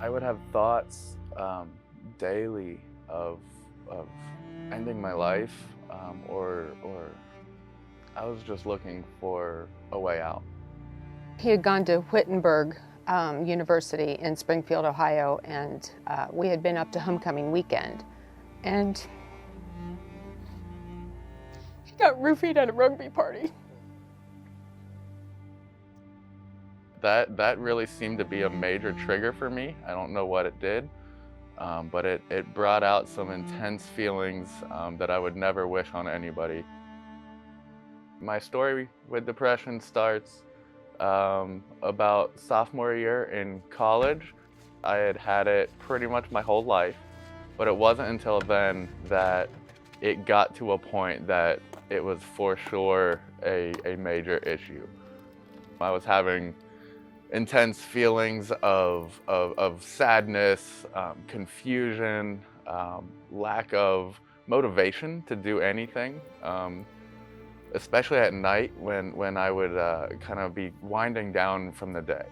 I would have thoughts daily of ending my life, or I was just looking for a way out. He had gone to Wittenberg University in Springfield, Ohio, and we had been up to homecoming weekend. And he got roofied at a rugby party. That really seemed to be a major trigger for me. I don't know what it did, but it brought out some intense feelings that I would never wish on anybody. My story with depression starts about sophomore year in college. I had had it pretty much my whole life, but it wasn't until then that it got to a point that it was for sure a major issue. I was having intense feelings of sadness, confusion, lack of motivation to do anything, especially at night when I would kind of be winding down from the day.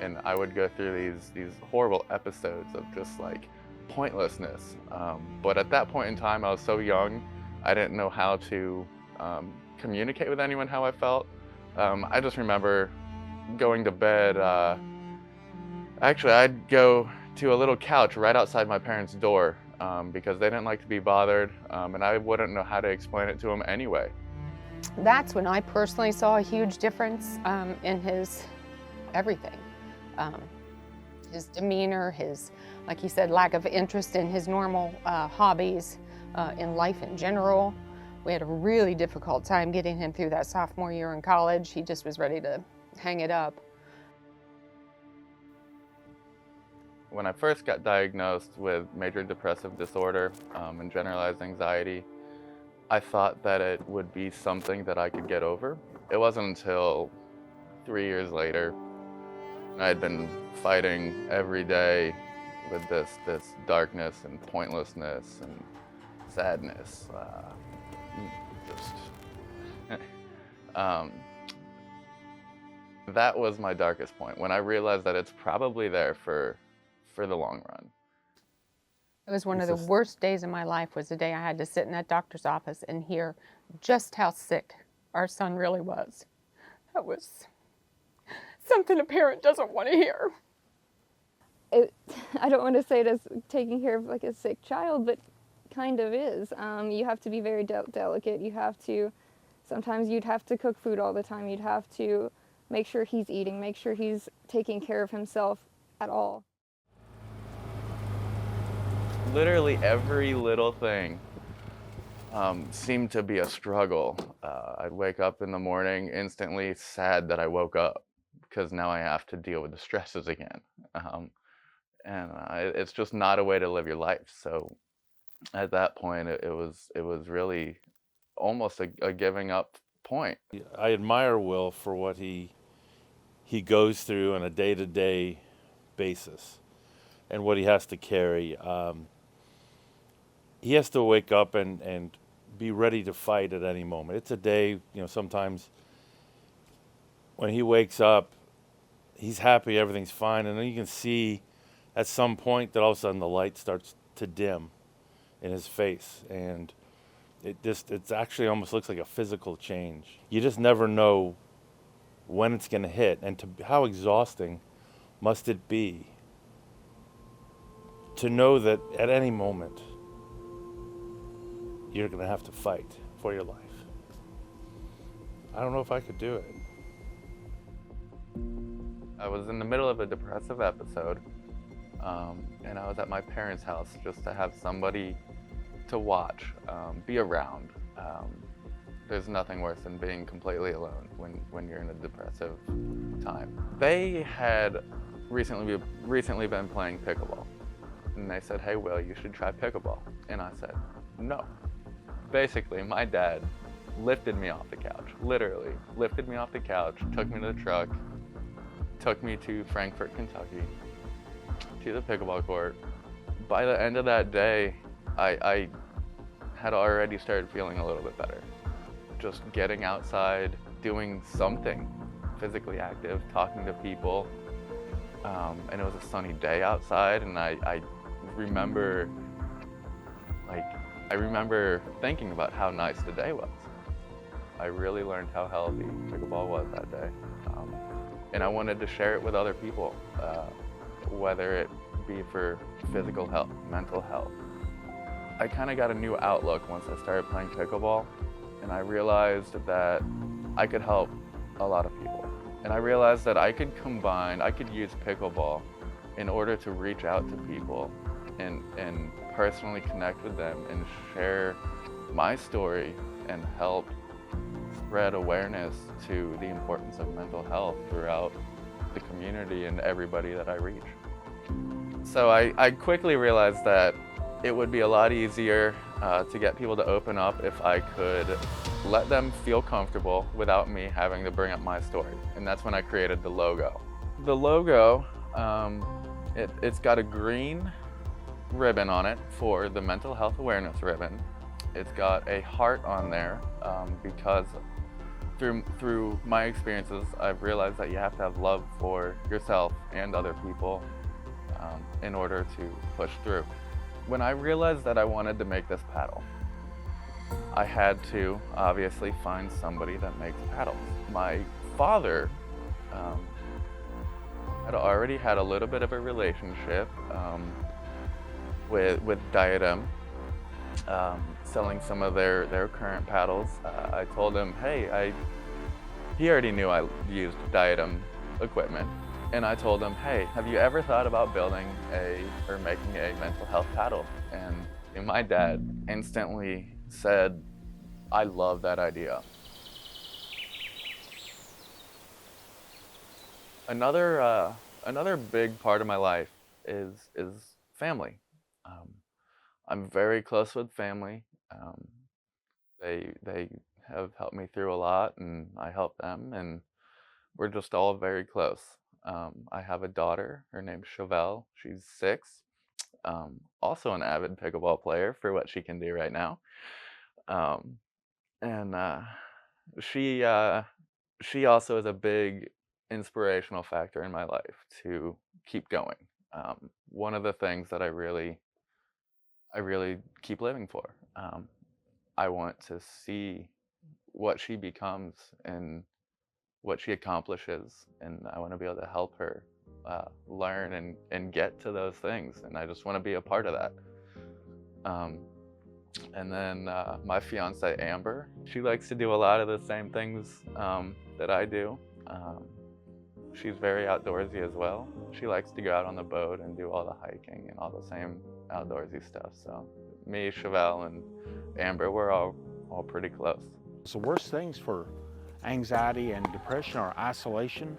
And I would go through these horrible episodes of just like pointlessness. But at that point in time, I was so young, I didn't know how to communicate with anyone how I felt. I just remember going to bed. Actually, I'd go to a little couch right outside my parents' door because they didn't like to be bothered, and I wouldn't know how to explain it to them anyway. That's when I personally saw a huge difference in his everything. His demeanor, his, like he said, lack of interest in his normal hobbies, in life in general. We had a really difficult time getting him through that sophomore year in college. He just was ready to hang it up. When I first got diagnosed with major depressive disorder and generalized anxiety, I thought that it would be something that I could get over. It wasn't until 3 years later, I had been fighting every day with this darkness and pointlessness and sadness. That was my darkest point, when I realized that it's probably there for the long run. It was one of the worst days of my life, was the day I had to sit in that doctor's office and hear just how sick our son really was. That was something a parent doesn't want to hear. I don't want to say it as taking care of like a sick child, but kind of is. You have to be very delicate. You have to, sometimes you'd have to cook food all the time. You'd have to make sure he's eating, make sure he's taking care of himself at all. Literally every little thing seemed to be a struggle. I'd wake up in the morning instantly sad that I woke up, because now I have to deal with the stresses again. It's just not a way to live your life. So at that point, it was really almost a giving up point. I admire Will for what he goes through on a day-to-day basis and what he has to carry. He has to wake up and be ready to fight at any moment. It's a day, sometimes when he wakes up, he's happy, everything's fine, and then you can see at some point that all of a sudden the light starts to dim in his face, and it actually almost looks like a physical change. You just never know when it's going to hit, and how exhausting must it be to know that at any moment you're going to have to fight for your life. I don't know if I could do it. I was in the middle of a depressive episode, and I was at my parents' house just to have somebody to watch, be around. There's nothing worse than being completely alone when you're in a depressive time. They had recently been playing pickleball, and they said, "Hey, Will, you should try pickleball." And I said, "No." Basically, my dad lifted me off the couch, literally lifted me off the couch, took me to the truck, took me to Frankfort, Kentucky, to the pickleball court. By the end of that day, I had already started feeling a little bit better. Just getting outside, doing something physically active, talking to people, and it was a sunny day outside, and I remember, like, I remember thinking about how nice the day was. I really learned how healthy pickleball was that day. And I wanted to share it with other people, whether it be for physical health, mental health. I kind of got a new outlook once I started playing pickleball, and I realized that I could help a lot of people. And I realized that I could use pickleball in order to reach out to people and personally connect with them and share my story and help spread awareness to the importance of mental health throughout the community and everybody that I reach. So I quickly realized that it would be a lot easier to get people to open up if I could let them feel comfortable without me having to bring up my story. And that's when I created the logo. The logo, it's got a green ribbon on it for the mental health awareness ribbon. It's got a heart on there because through my experiences, I've realized that you have to have love for yourself and other people in order to push through. When I realized that I wanted to make this paddle, I had to obviously find somebody that makes paddles. My father had already had a little bit of a relationship with Diadem, selling some of their current paddles. I told him, hey, he already knew I used Diadem equipment. And I told him, hey, have you ever thought about building or making a mental health paddle? And my dad instantly said, I love that idea. Another big part of my life is family. I'm very close with family. They have helped me through a lot, and I help them, and we're just all very close. I have a daughter. Her name's Chevelle. She's 6. Also an avid pickleball player for what she can do right now. And she also is a big inspirational factor in my life to keep going. One of the things that I really keep living for. I want to see what she becomes and what she accomplishes, and I want to be able to help her learn and get to those things, and I just want to be a part of that. And then my fiance Amber, she likes to do a lot of the same things that I do. She's very outdoorsy as well. She likes to go out on the boat and do all the hiking and all the same outdoorsy stuff. So me, Chevelle, and Amber, we're all pretty close. The worst things for anxiety and depression are isolation,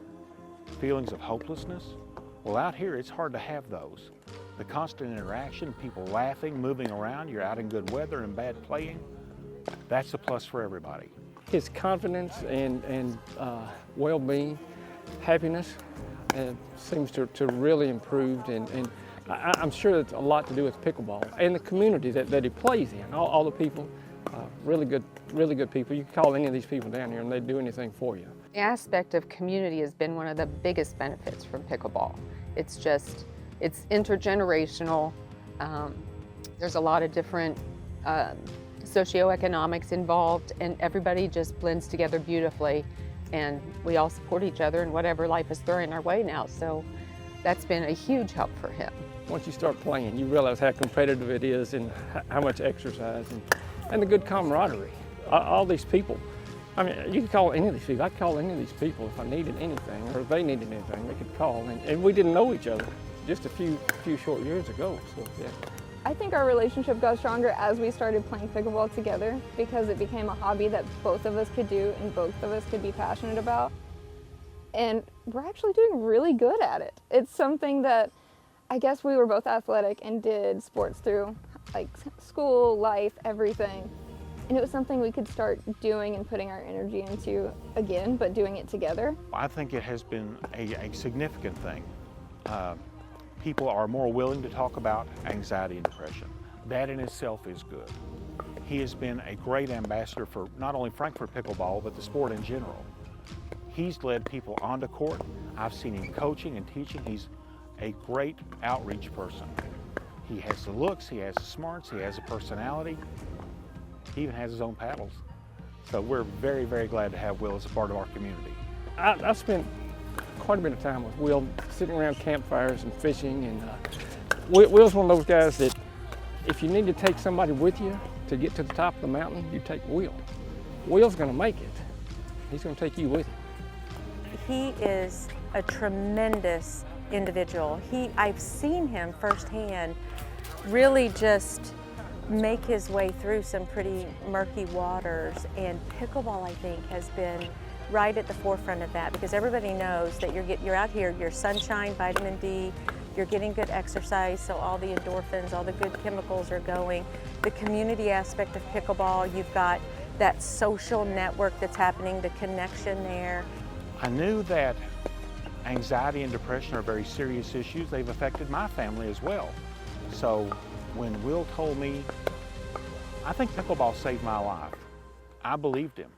feelings of hopelessness. Well, out here, it's hard to have those. The constant interaction, people laughing, moving around, you're out in good weather and bad playing, that's a plus for everybody. His confidence and well-being, happiness seems to really improved, and I'm sure it's a lot to do with pickleball and the community that he plays in. All the people, really good people. You can call any of these people down here and they'd do anything for you. The aspect of community has been one of the biggest benefits from pickleball. It's intergenerational. There's a lot of different socioeconomics involved, and everybody just blends together beautifully, and we all support each other in whatever life is throwing our way now. So that's been a huge help for him. Once you start playing, you realize how competitive it is and how much exercise and the good camaraderie. All these people, I mean, you could call any of these people. I could call any of these people if I needed anything or if they needed anything, they could call. And we didn't know each other just a few short years ago, so yeah. I think our relationship got stronger as we started playing pickleball together because it became a hobby that both of us could do and both of us could be passionate about. And we're actually doing really good at it. It's something that I guess we were both athletic and did sports through like school, life, everything. And it was something we could start doing and putting our energy into again, but doing it together. I think it has been a significant thing. People are more willing to talk about anxiety and depression. That in itself is good. He has been a great ambassador for not only Frankfurt pickleball, but the sport in general. He's led people onto court. I've seen him coaching and teaching. He's a great outreach person. He has the looks, he has the smarts, he has the personality. He even has his own paddles. So we're very, very glad to have Will as a part of our community. I spent quite a bit of time with Will, sitting around campfires and fishing. And Will's one of those guys that if you need to take somebody with you to get to the top of the mountain, you take Will. Will's going to make it. He's going to take you with him. He is a tremendous individual. I've seen him firsthand really just make his way through some pretty murky waters, and pickleball, I think, has been right at the forefront of that, because everybody knows that you're out here, you're sunshine, vitamin D, you're getting good exercise, so all the endorphins, all the good chemicals are going. The community aspect of pickleball, you've got that social network that's happening, the connection there. I knew that anxiety and depression are very serious issues. They've affected my family as well. So when Will told me, I think pickleball saved my life, I believed him.